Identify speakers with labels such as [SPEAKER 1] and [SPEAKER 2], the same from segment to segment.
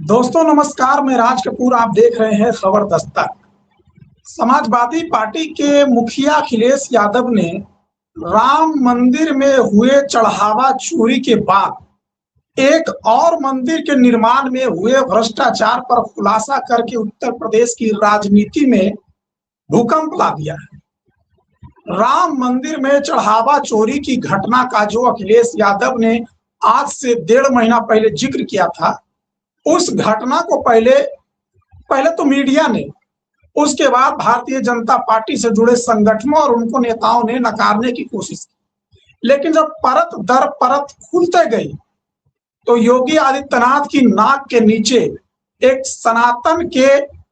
[SPEAKER 1] दोस्तों नमस्कार, मैं राज कपूर। आप देख रहे हैं खबर दस्तक। समाजवादी पार्टी के मुखिया अखिलेश यादव ने राम मंदिर में हुए चढ़ावा चोरी के बाद एक और मंदिर के निर्माण में हुए भ्रष्टाचार पर खुलासा करके उत्तर प्रदेश की राजनीति में भूकंप ला दिया है। राम मंदिर में चढ़ावा चोरी की घटना का जो अखिलेश यादव ने आज से 1.5 महीना पहले जिक्र किया था, उस घटना को पहले तो मीडिया ने, उसके बाद भारतीय जनता पार्टी से जुड़े संगठनों और उनको नेताओं ने नकारने की कोशिश की। लेकिन जब परत दर परत खुलते गई तो योगी आदित्यनाथ की नाक के नीचे एक सनातन के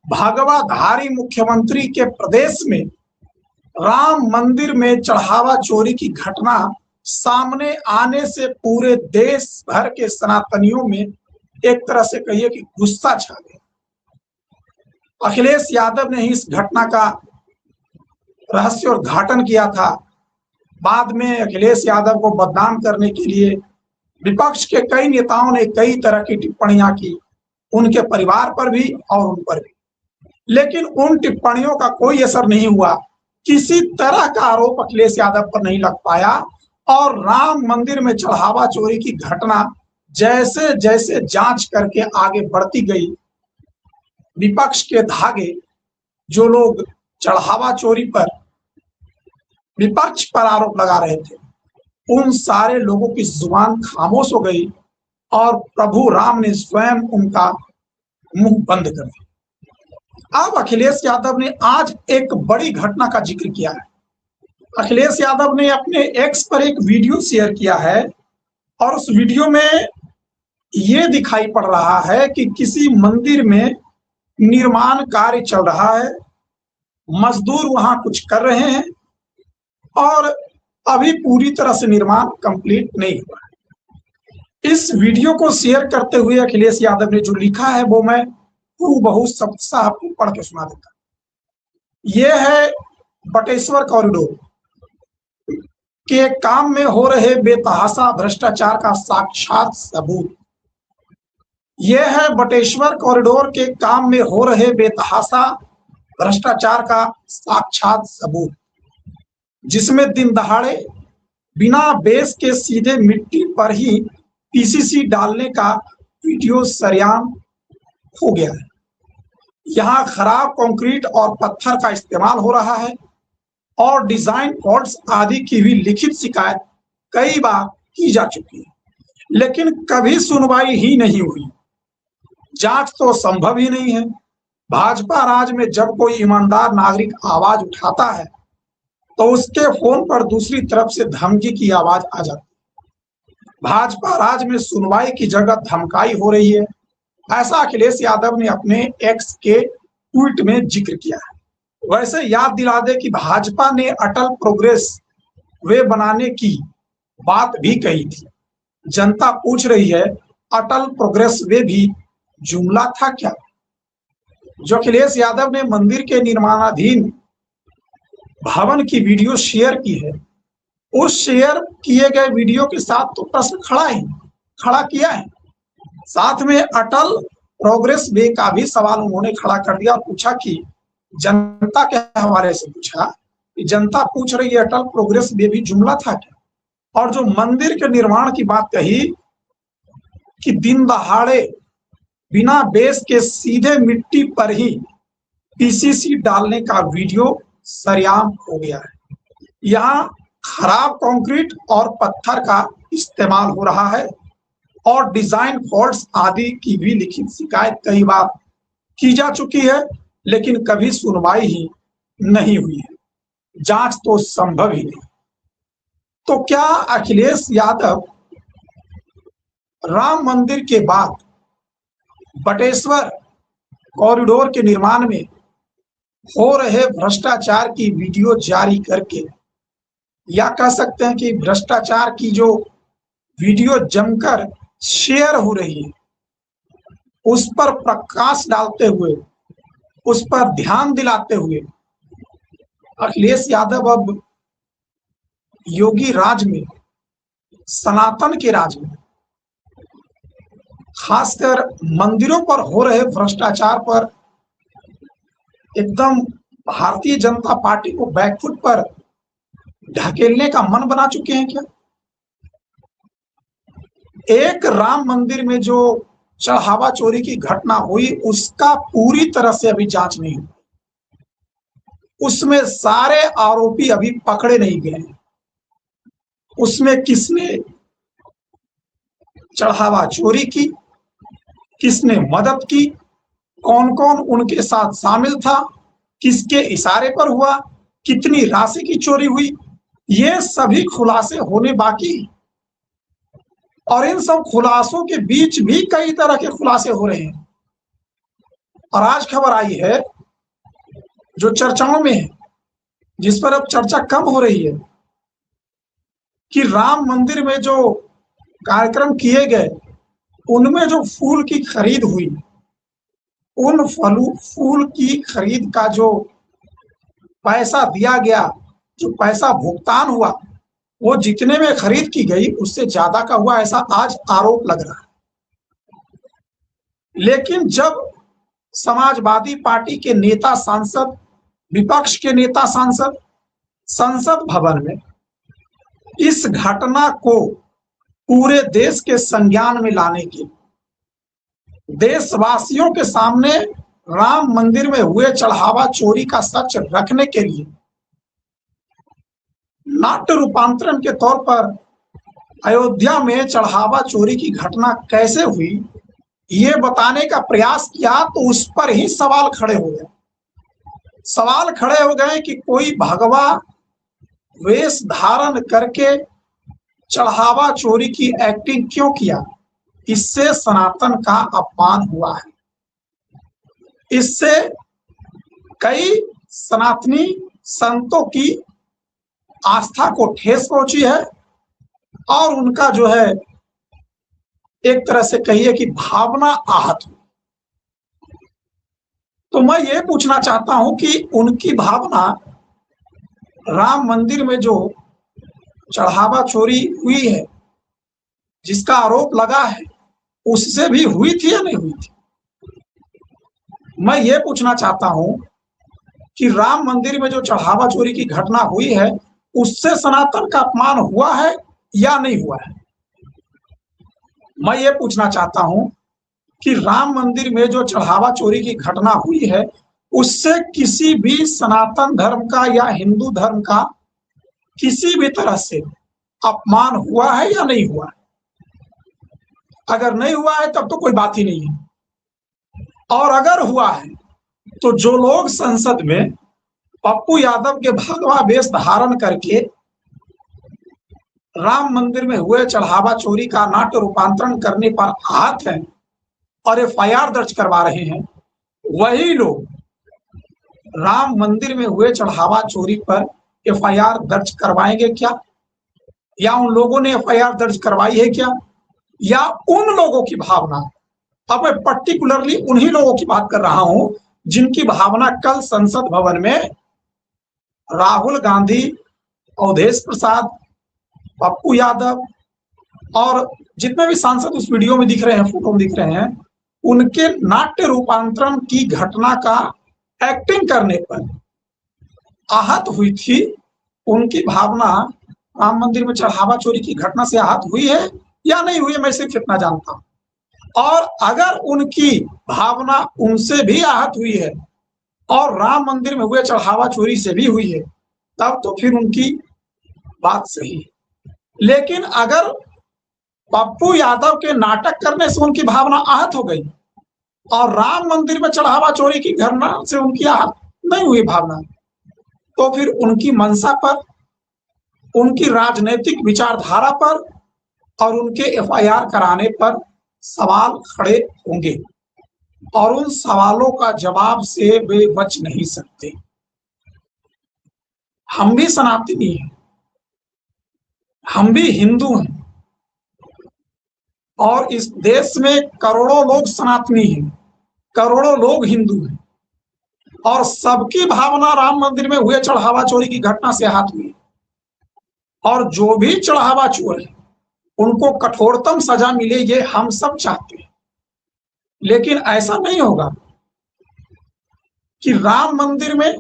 [SPEAKER 1] भगवाधारी मुख्यमंत्री के प्रदेश में राम मंदिर में चढ़ावा चोरी की घटना सामने आने से पूरे देश भर के सनातनियों में एक तरह से कहिए कि गुस्सा छा गया। अखिलेश यादव ने ही इस घटना का रहस्य उद्घाटन किया था। बाद में अखिलेश यादव को बदनाम करने के लिए विपक्ष के कई नेताओं ने कई तरह की टिप्पणियां की, उनके परिवार पर भी और उन पर भी। लेकिन उन टिप्पणियों का कोई असर नहीं हुआ। किसी तरह का आरोप अखिलेश यादव पर नहीं लग पाया और राम मंदिर में चढ़ावा चोरी की घटना जैसे जैसे जांच करके आगे बढ़ती गई, विपक्ष के धागे, जो लोग चढ़ावा चोरी पर विपक्ष पर आरोप लगा रहे थे, उन सारे लोगों की जुबान खामोश हो गई और प्रभु राम ने स्वयं उनका मुंह बंद कर दिया। अब अखिलेश यादव ने आज एक बड़ी घटना का जिक्र किया है। अखिलेश यादव ने अपने एक्स पर एक वीडियो शेयर किया है और उस वीडियो में ये दिखाई पड़ रहा है कि किसी मंदिर में निर्माण कार्य चल रहा है, मजदूर वहां कुछ कर रहे हैं और अभी पूरी तरह से निर्माण कंप्लीट नहीं हुआ है। इस वीडियो को शेयर करते हुए अखिलेश यादव ने जो लिखा है वो मैं हूबहू शब्द से आपको पढ़ के सुना देता हूं। यह है बटेश्वर कॉरिडोर के काम में हो रहे बेतहाशा भ्रष्टाचार का साक्षात सबूत। यह है बटेश्वर कॉरिडोर के काम में हो रहे बेतहाशा भ्रष्टाचार का साक्षात सबूत, जिसमें दिन दहाड़े बिना बेस के सीधे मिट्टी पर ही पीसीसी डालने का वीडियो सरेआम हो गया है। यहाँ खराब कंक्रीट और पत्थर का इस्तेमाल हो रहा है और डिजाइन फॉल्ट्स आदि की भी लिखित शिकायत कई बार की जा चुकी है, लेकिन कभी सुनवाई ही नहीं हुई। जांच तो संभव ही नहीं है। भाजपा राज में जब कोई ईमानदार नागरिक आवाज उठाता है तो उसके फोन पर दूसरी तरफ से धमकी की आवाज आ जाती है। भाजपा राज में सुनवाई की जगह धमकाई हो रही है, ऐसा अखिलेश यादव ने अपने एक्स के ट्वीट में जिक्र किया है। वैसे याद दिला दे कि भाजपा ने अटल प्रोग्रेस वे बनाने की बात भी कही थी। जनता पूछ रही है, अटल प्रोग्रेस वे भी जुमला था क्या? जो अखिलेश यादव ने मंदिर के निर्माणाधीन भवन की वीडियो शेयर की है, उस शेयर किए गए वीडियो के साथ तो प्रश्न खड़ा किया है। साथ में अटल प्रोग्रेस वे का भी सवाल उन्होंने खड़ा कर दिया और पूछा कि जनता के हवाले से पूछा कि जनता पूछ रही है अटल प्रोग्रेस वे भी जुमला था क्या? और जो मंदिर के निर्माण की बात कही कि दिन दहाड़े बिना बेस के सीधे मिट्टी पर ही पीसीसी डालने का वीडियो सरेआम हो गया है। यहाँ खराब कंक्रीट और पत्थर का इस्तेमाल हो रहा है और डिजाइन फॉल्ट्स आदि की भी लिखित शिकायत कई बार की जा चुकी है, लेकिन कभी सुनवाई ही नहीं हुई है। जांच तो संभव ही नहीं। तो क्या अखिलेश यादव राम मंदिर के बाद बटेश्वर कॉरिडोर के निर्माण में हो रहे भ्रष्टाचार की वीडियो जारी करके, या कह सकते हैं कि भ्रष्टाचार की जो वीडियो जमकर शेयर हो रही है, उस पर प्रकाश डालते हुए, उस पर ध्यान दिलाते हुए अखिलेश यादव अब योगी राज में, सनातन के राज में खासकर मंदिरों पर हो रहे भ्रष्टाचार पर एकदम भारतीय जनता पार्टी को बैकफुट पर ढकेलने का मन बना चुके हैं क्या? एक राम मंदिर में जो चढ़ावा चोरी की घटना हुई उसका पूरी तरह से अभी जांच नहीं हुई, उसमें सारे आरोपी अभी पकड़े नहीं गए। उसमें किसने चढ़ावा चोरी की, किसने मदद की, कौन कौन उनके साथ शामिल था, किसके इशारे पर हुआ, कितनी राशि की चोरी हुई, ये सभी खुलासे होने बाकी। और इन सब खुलासों के बीच भी कई तरह के खुलासे हो रहे हैं। और आज खबर आई है जो चर्चाओं में है, जिस पर अब चर्चा कम हो रही है, कि राम मंदिर में जो कार्यक्रम किए गए उनमें जो फूल की खरीद हुई, उन फूल की खरीद का जो पैसा दिया गया, जो पैसा भुगतान हुआ, वो जितने में खरीद की गई उससे ज्यादा का हुआ, ऐसा आज आरोप लग रहा है। लेकिन जब समाजवादी पार्टी के नेता सांसद, विपक्ष के नेता सांसद संसद भवन में इस घटना को पूरे देश के संज्ञान में लाने के, देशवासियों के सामने राम मंदिर में हुए चढ़ावा चोरी का सच रखने के लिए नाट्य रूपांतरण के तौर पर अयोध्या में चढ़ावा चोरी की घटना कैसे हुई ये बताने का प्रयास किया, तो उस पर ही सवाल खड़े हो गए। सवाल खड़े हो गए कि कोई भगवा वेश धारण करके चढ़ावा चोरी की एक्टिंग क्यों किया? इससे सनातन का अपमान हुआ है, इससे कई सनातनी संतों की आस्था को ठेस पहुंची है और उनका जो है एक तरह से कहिए कि भावना आहत हुई। तो मैं ये पूछना चाहता हूं कि उनकी भावना राम मंदिर में जो चढ़ावा चोरी हुई है, जिसका आरोप लगा है, उससे भी हुई थी या नहीं हुई थी? मैं ये पूछना चाहता हूं कि राम मंदिर में जो चढ़ावा चोरी की घटना हुई है उससे सनातन का अपमान हुआ है या नहीं हुआ है? मैं ये पूछना चाहता हूं कि राम मंदिर में जो चढ़ावा चोरी की घटना हुई है उससे किसी भी सनातन धर्म का या हिंदू धर्म का किसी भी तरह से अपमान हुआ है या नहीं हुआ है? अगर नहीं हुआ है तब तो कोई बात ही नहीं है, और अगर हुआ है तो जो लोग संसद में पप्पू यादव के भगवा वेश धारण करके राम मंदिर में हुए चढ़ावा चोरी का नाट्य रूपांतरण करने पर आहत हैं और एफआईआर दर्ज करवा रहे हैं, वही लोग राम मंदिर में हुए चढ़ावा चोरी पर एफआईआर दर्ज करवाएंगे क्या? या उन लोगों ने एफआईआर दर्ज करवाई है क्या? या उन लोगों की भावना, अब मैं पर्टिकुलरली उन्हीं लोगों की बात कर रहा हूं जिनकी भावना कल संसद भवन में राहुल गांधी, अवधेश प्रसाद, पप्पू यादव और जितने भी सांसद उस वीडियो में दिख रहे हैं, फोटो में दिख रहे हैं, उनके नाट्य रूपांतरण की घटना का एक्टिंग करने पर आहत हुई थी। उनकी भावना राम मंदिर में चढ़ावा चोरी की घटना से आहत हुई है या नहीं हुई है, मैं सिर्फ इतना जानता हूं। और अगर उनकी भावना उनसे भी आहत हुई है और राम मंदिर में हुए चढ़ावा चोरी से भी हुई है, तब तो फिर उनकी बात सही है। लेकिन अगर पप्पू यादव के नाटक करने से उनकी भावना आहत हो गई और राम मंदिर में चढ़ावा चोरी की घटना से उनकी आहत नहीं हुई भावना, तो फिर उनकी मंशा पर, उनकी राजनीतिक विचारधारा पर और उनके एफआईआर कराने पर सवाल खड़े होंगे और उन सवालों का जवाब से वे बच नहीं सकते। हम भी सनातनी हैं, हम भी हिंदू हैं और इस देश में करोड़ों लोग सनातनी हैं, करोड़ों लोग हिंदू हैं और सबकी भावना राम मंदिर में हुए चढ़ावा चोरी की घटना से आहत हुई। और जो भी चढ़ावा चोर है उनको कठोरतम सजा मिले, ये हम सब चाहते हैं। लेकिन ऐसा नहीं होगा कि राम मंदिर में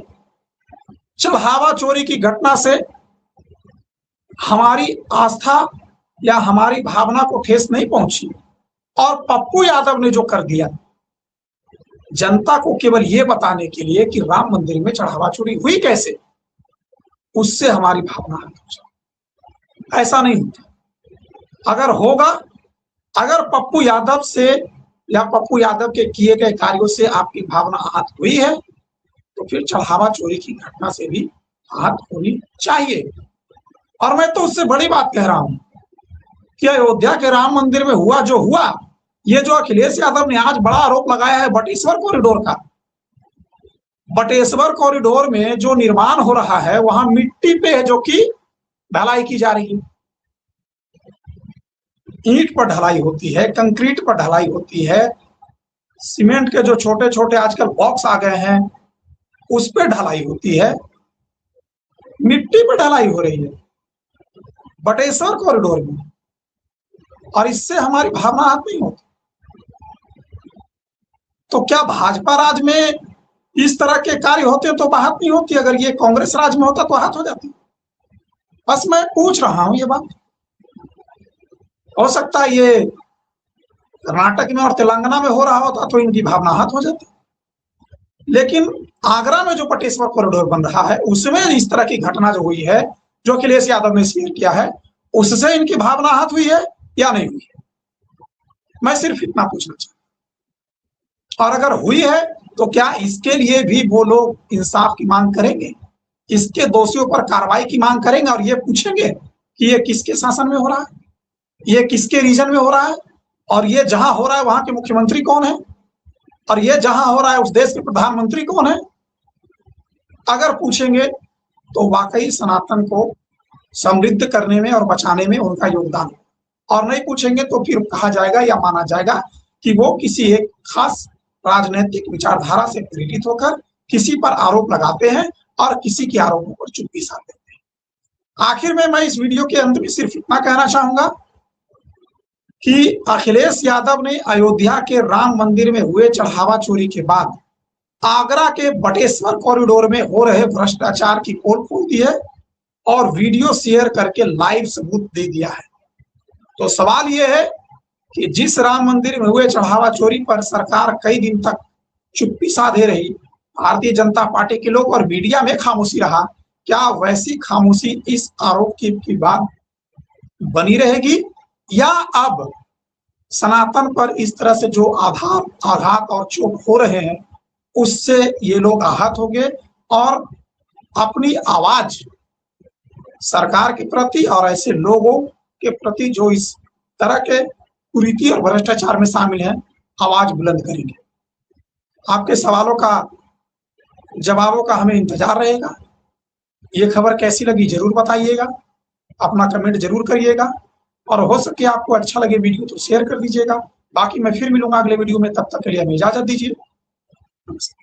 [SPEAKER 1] चढ़ावा चोरी की घटना से हमारी आस्था या हमारी भावना को ठेस नहीं पहुंची। और पप्पू यादव ने जो कर दिया जनता को केवल ये बताने के लिए कि राम मंदिर में चढ़ावा चोरी हुई कैसे, उससे हमारी भावना आहत हो जाए। ऐसा नहीं होता। अगर होगा, अगर पप्पू यादव से या पप्पू यादव के किए गए कार्यों से आपकी भावना आहत हुई है तो फिर चढ़ावा चोरी की घटना से भी आहत होनी चाहिए। और मैं तो उससे बड़ी बात कह रहा हूं कि अयोध्या के राम मंदिर में हुआ जो हुआ, ये जो अखिलेश यादव ने आज बड़ा आरोप लगाया है बटेश्वर कॉरिडोर का, बटेश्वर कॉरिडोर में जो निर्माण हो रहा है वहां मिट्टी पे है जो कि ढलाई की जा रही है। ईंट पर ढलाई होती है, कंक्रीट पर ढलाई होती है, सीमेंट के जो छोटे छोटे आजकल बॉक्स आ गए हैं उस पर ढलाई होती है, मिट्टी पर ढलाई हो रही है बटेश्वर कॉरिडोर में, और इससे हमारी भावना आहत नहीं होती। तो क्या भाजपा राज में इस तरह के कार्य होते तो आहत नहीं होती? अगर ये कांग्रेस राज में होता तो आहत हो जाती। बस मैं पूछ रहा हूं ये बात। हो सकता है ये कर्नाटक में और तेलंगाना में हो रहा होता तो इनकी भावना आहत हो जाती, लेकिन आगरा में जो बटेश्वर कॉरिडोर बन रहा है उसमें इस तरह की घटना जो हुई है, जो अखिलेश यादव ने शेयर किया है, उससे इनकी भावना आहत हुई है या नहीं हुई है? मैं सिर्फ इतना पूछना चाहता हूं। और अगर हुई है तो क्या इसके लिए भी वो लोग इंसाफ की मांग करेंगे, इसके दोषियों पर कार्रवाई की मांग करेंगे और ये पूछेंगे कि ये किसके शासन में हो रहा है, ये किसके रीजन में हो रहा है, और ये जहां हो रहा है वहां के मुख्यमंत्री कौन है, और ये जहां हो रहा है उस देश के प्रधानमंत्री कौन है? अगर पूछेंगे तो वाकई सनातन को समृद्ध करने में और बचाने में उनका योगदान है, और नहीं पूछेंगे तो फिर कहा जाएगा या माना जाएगा कि वो किसी एक खास राजनीतिक विचारधारा से प्रेरित होकर किसी पर आरोप लगाते हैं और किसी के आरोपों पर चुप्पी साध देते हैं। आखिर में मैं इस वीडियो के अंत में सिर्फ इतना कहना चाहूंगा कि अखिलेश यादव ने अयोध्या के राम मंदिर में हुए चढ़ावा चोरी के बाद आगरा के बटेश्वर कॉरिडोर में हो रहे भ्रष्टाचार की पोल खोल दी है और वीडियो शेयर करके लाइव सबूत दे दिया है। तो सवाल यह है कि जिस राम मंदिर में हुए चढ़ावा चोरी पर सरकार कई दिन तक चुप्पी साधे रही, भारतीय जनता पार्टी के लोग और मीडिया में खामोशी रहा, क्या वैसी खामोशी इस आरोप की बात बनी रहेगी, या अब सनातन पर इस तरह से जो आघात और चोट हो रहे हैं उससे ये लोग आहत हो गए और अपनी आवाज सरकार के प्रति और ऐसे लोगों के प्रति जो इस तरह के कुरीति और भ्रष्टाचार में शामिल हैं आवाज बुलंद करेंगे। आपके सवालों का जवाबों का हमें इंतजार रहेगा। ये खबर कैसी लगी जरूर बताइएगा, अपना कमेंट जरूर करिएगा, और हो सके आपको अच्छा लगे वीडियो तो शेयर कर दीजिएगा। बाकी मैं फिर मिलूंगा अगले वीडियो में, तब तक के लिए हमें इजाजत दीजिए। नमस्ते।